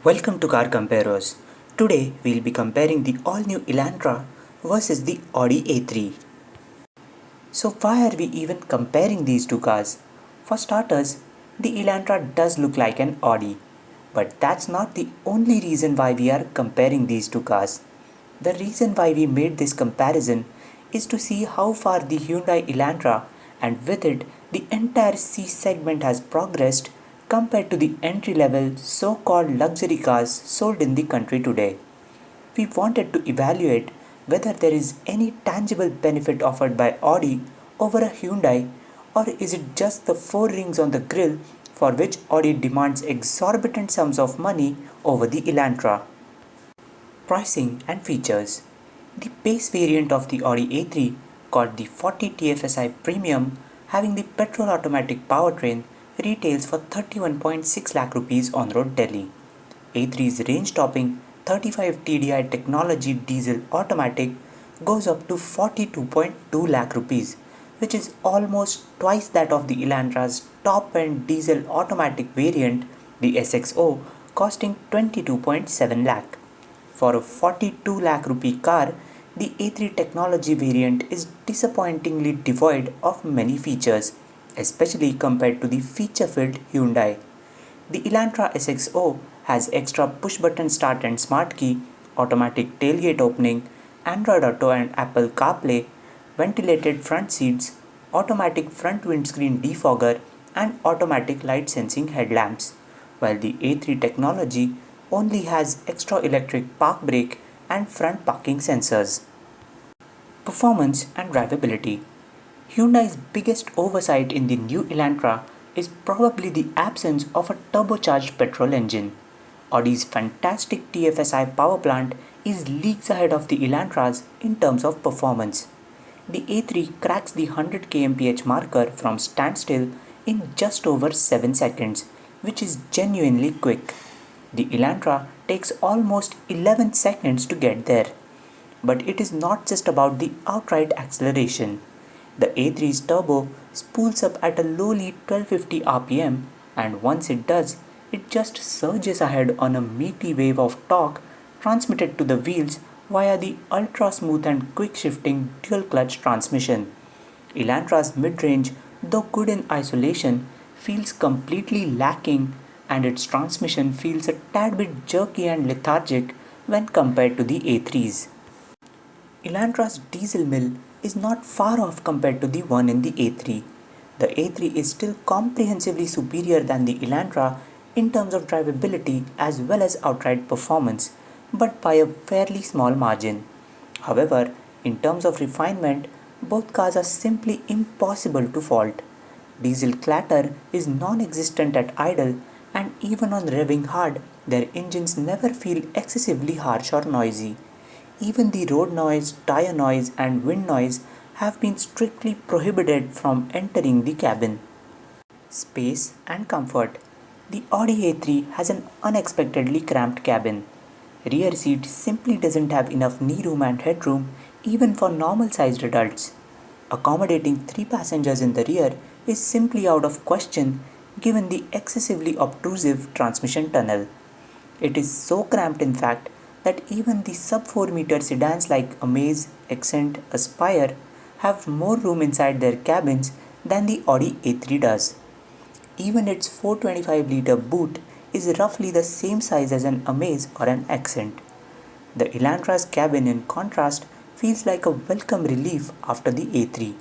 Welcome to Car Comparers. Today we'll be comparing the all-new Elantra versus the Audi A3. So why are we even comparing these two cars? For starters, the Elantra does look like an Audi, but that's not the only reason why we are comparing these two cars. The reason why we made this comparison is to see how far the Hyundai Elantra and with it the entire C segment has progressed compared to the entry-level so-called luxury cars sold in the country today. We wanted to evaluate whether there is any tangible benefit offered by Audi over a Hyundai, or is it just the four rings on the grille for which Audi demands exorbitant sums of money over the Elantra. Pricing and features. The base variant of the Audi A3, called the 40 TFSI Premium, having the petrol-automatic powertrain, retails for 31.6 lakh rupees on road Delhi. A3's range-topping 35 TDI technology diesel automatic goes up to 42.2 lakh rupees, which is almost twice that of the Elantra's top-end diesel automatic variant, the SXO, costing 22.7 lakh. For a 42 lakh rupee car, the A3 technology variant is disappointingly devoid of many features, especially compared to the feature-filled Hyundai. The Elantra SXO has extra push-button start and smart key, automatic tailgate opening, Android Auto and Apple CarPlay, ventilated front seats, automatic front windscreen defogger, and automatic light sensing headlamps, while the A3 technology only has extra electric park brake and front parking sensors. Performance and drivability. Hyundai's biggest oversight in the new Elantra is probably the absence of a turbocharged petrol engine. Audi's fantastic TFSI power plant is leagues ahead of the Elantra's in terms of performance. The A3 cracks the 100 kmpH marker from standstill in just over 7 seconds, which is genuinely quick. The Elantra takes almost 11 seconds to get there. But it is not just about the outright acceleration. The A3's turbo spools up at a lowly 1250 rpm, and once it does, it just surges ahead on a meaty wave of torque transmitted to the wheels via the ultra-smooth and quick-shifting dual-clutch transmission. Elantra's mid-range, though good in isolation, feels completely lacking, and its transmission feels a tad bit jerky and lethargic when compared to the A3's. Elantra's diesel mill is not far off compared to the one in the A3. The A3 is still comprehensively superior than the Elantra in terms of drivability as well as outright performance, but by a fairly small margin. However, in terms of refinement, both cars are simply impossible to fault. Diesel clatter is non-existent at idle, and even on revving hard, their engines never feel excessively harsh or noisy. Even the road noise, tire noise, and wind noise have been strictly prohibited from entering the cabin. Space and comfort. The Audi A3 has an unexpectedly cramped cabin. Rear seat simply doesn't have enough knee room and headroom even for normal-sized adults. Accommodating 3 passengers in the rear is simply out of question given the excessively obtrusive transmission tunnel. It is so cramped in fact that even the sub 4 meter sedans like Amaze, Accent, Aspire have more room inside their cabins than the Audi A3 does. Even its 425-liter boot is roughly the same size as an Amaze or an Accent. The Elantra's cabin, in contrast, feels like a welcome relief after the A3.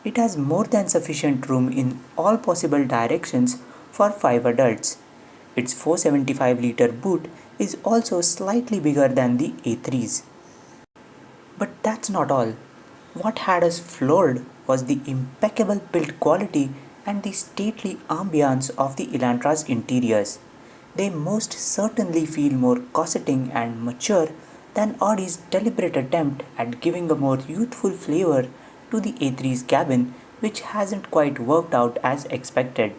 It has more than sufficient room in all possible directions for 5 adults. Its 475-liter boot is also slightly bigger than the A3's. But that's not all. What had us floored was the impeccable build quality and the stately ambiance of the Elantra's interiors. They most certainly feel more cosseting and mature than Audi's deliberate attempt at giving a more youthful flavor to the A3's cabin, which hasn't quite worked out as expected.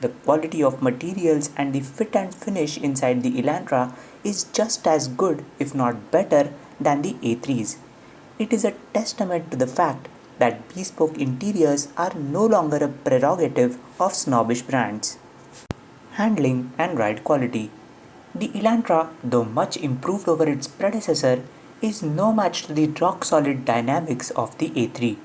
The quality of materials and the fit and finish inside the Elantra is just as good, if not better, than the A3's. It is a testament to the fact that bespoke interiors are no longer a prerogative of snobbish brands. Handling and ride quality. The Elantra, though much improved over its predecessor, is no match to the rock-solid dynamics of the A3.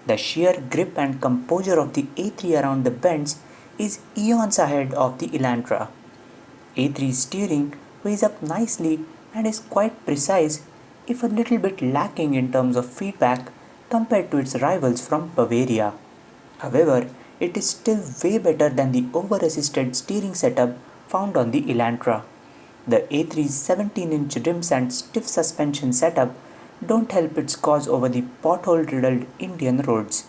The sheer grip and composure of the A3 around the bends is eons ahead of the Elantra. A3's steering weighs up nicely and is quite precise, if a little bit lacking in terms of feedback compared to its rivals from Bavaria. However, it is still way better than the over-assisted steering setup found on the Elantra. The A3's 17-inch rims and stiff suspension setup don't help its cause over the pothole-riddled Indian roads.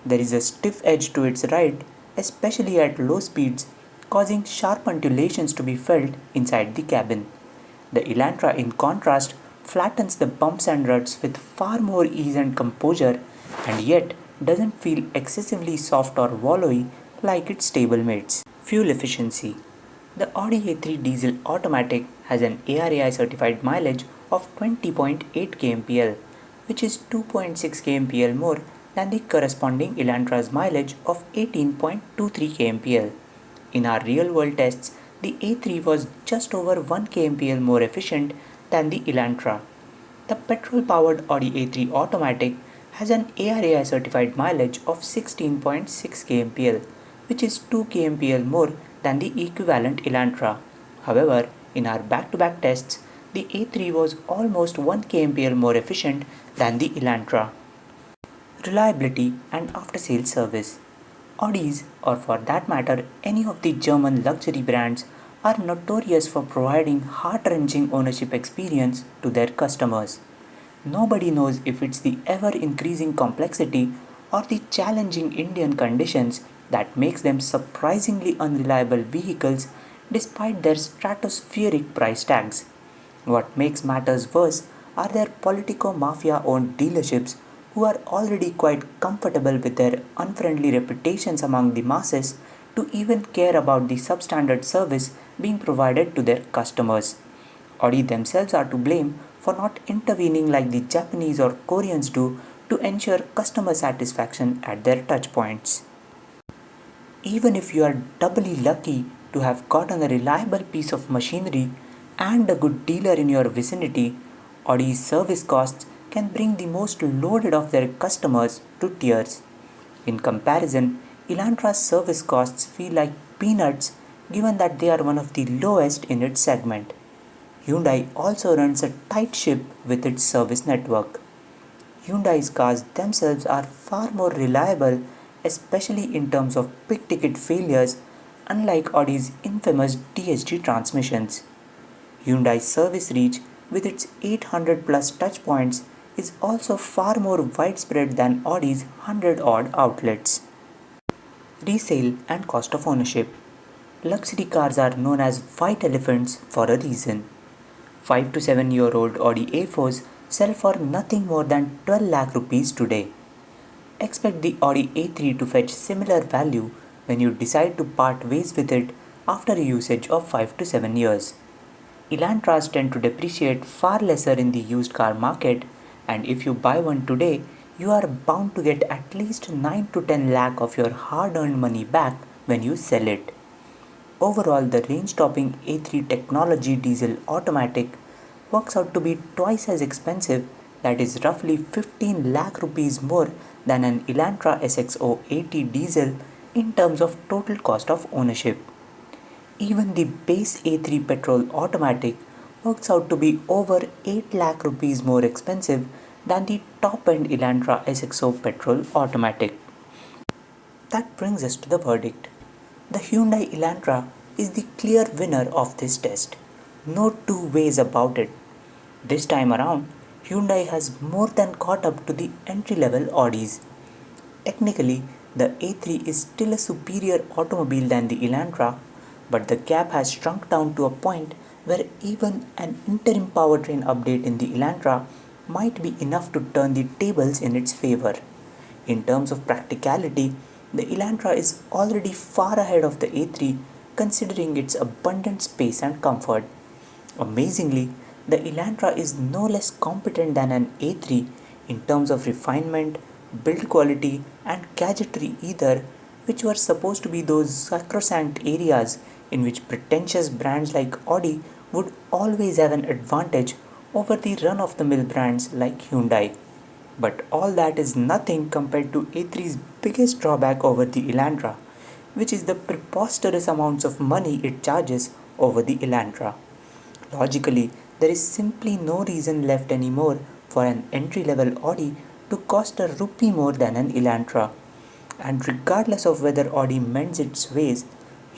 There is a stiff edge to its ride, especially at low speeds, causing sharp undulations to be felt inside the cabin. The Elantra, in contrast, flattens the bumps and ruts with far more ease and composure, and yet doesn't feel excessively soft or wallowy like its stablemates. Fuel efficiency. The Audi A3 diesel automatic has an ARAI certified mileage of 20.8 kmpL, which is 2.6 kmpL more than the corresponding Elantra's mileage of 18.23 kmpL. In our real-world tests, the A3 was just over 1 kmpL more efficient than the Elantra. The petrol-powered Audi A3 automatic has an ARAI certified mileage of 16.6 kmpL, which is 2 kmpL more than the equivalent Elantra. However, in our back-to-back tests, the A3 was almost 1 kmpL more efficient than the Elantra. Reliability and after-sales service. Audis, or for that matter any of the German luxury brands, are notorious for providing heart-wrenching ownership experience to their customers. Nobody knows if it's the ever-increasing complexity or the challenging Indian conditions that makes them surprisingly unreliable vehicles despite their stratospheric price tags. What makes matters worse are their politico mafia-owned dealerships who are already quite comfortable with their unfriendly reputations among the masses to even care about the substandard service being provided to their customers. Audi themselves are to blame for not intervening like the Japanese or Koreans do to ensure customer satisfaction at their touchpoints. Even if you are doubly lucky to have gotten a reliable piece of machinery and a good dealer in your vicinity, Audi's service costs can bring the most loaded of their customers to tears. In comparison, Elantra's service costs feel like peanuts given that they are one of the lowest in its segment. Hyundai also runs a tight ship with its service network. Hyundai's cars themselves are far more reliable, especially in terms of big-ticket failures, unlike Audi's infamous DSG transmissions. Hyundai's service reach, with its 800 plus touchpoints, is also far more widespread than Audi's 100-odd outlets. Resale and cost of ownership. Luxury cars are known as white elephants for a reason. 5 to 7-year-old Audi A4s sell for nothing more than 12 lakh rupees today. Expect the Audi A3 to fetch similar value when you decide to part ways with it after a usage of 5 to 7 years. Elantras tend to depreciate far lesser in the used car market, and if you buy one today, you are bound to get at least 9 to 10 lakh of your hard-earned money back when you sell it. Overall, the range-topping A3 technology diesel automatic works out to be twice as expensive, that is roughly 15 lakh rupees more than an Elantra SX080 diesel in terms of total cost of ownership. Even the base A3 petrol automatic works out to be over 8 lakh rupees more expensive than the top-end Elantra SX0 petrol automatic. That brings us to the verdict. The Hyundai Elantra is the clear winner of this test. No two ways about it. This time around, Hyundai has more than caught up to the entry-level Audis. Technically, the A3 is still a superior automobile than the Elantra, but the gap has shrunk down to a point where even an interim powertrain update in the Elantra might be enough to turn the tables in its favor. In terms of practicality, the Elantra is already far ahead of the A3 considering its abundant space and comfort. Amazingly, the Elantra is no less competent than an A3 in terms of refinement, build quality and gadgetry either, which were supposed to be those sacrosanct areas in which pretentious brands like Audi would always have an advantage over the run-of-the-mill brands like Hyundai. But all that is nothing compared to A3's biggest drawback over the Elantra, which is the preposterous amounts of money it charges over the Elantra. Logically, there is simply no reason left anymore for an entry-level Audi to cost a rupee more than an Elantra. And regardless of whether Audi mends its ways,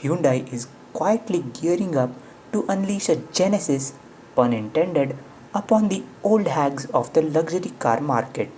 Hyundai is quietly gearing up to unleash a genesis, pun intended, upon the old hags of the luxury car market.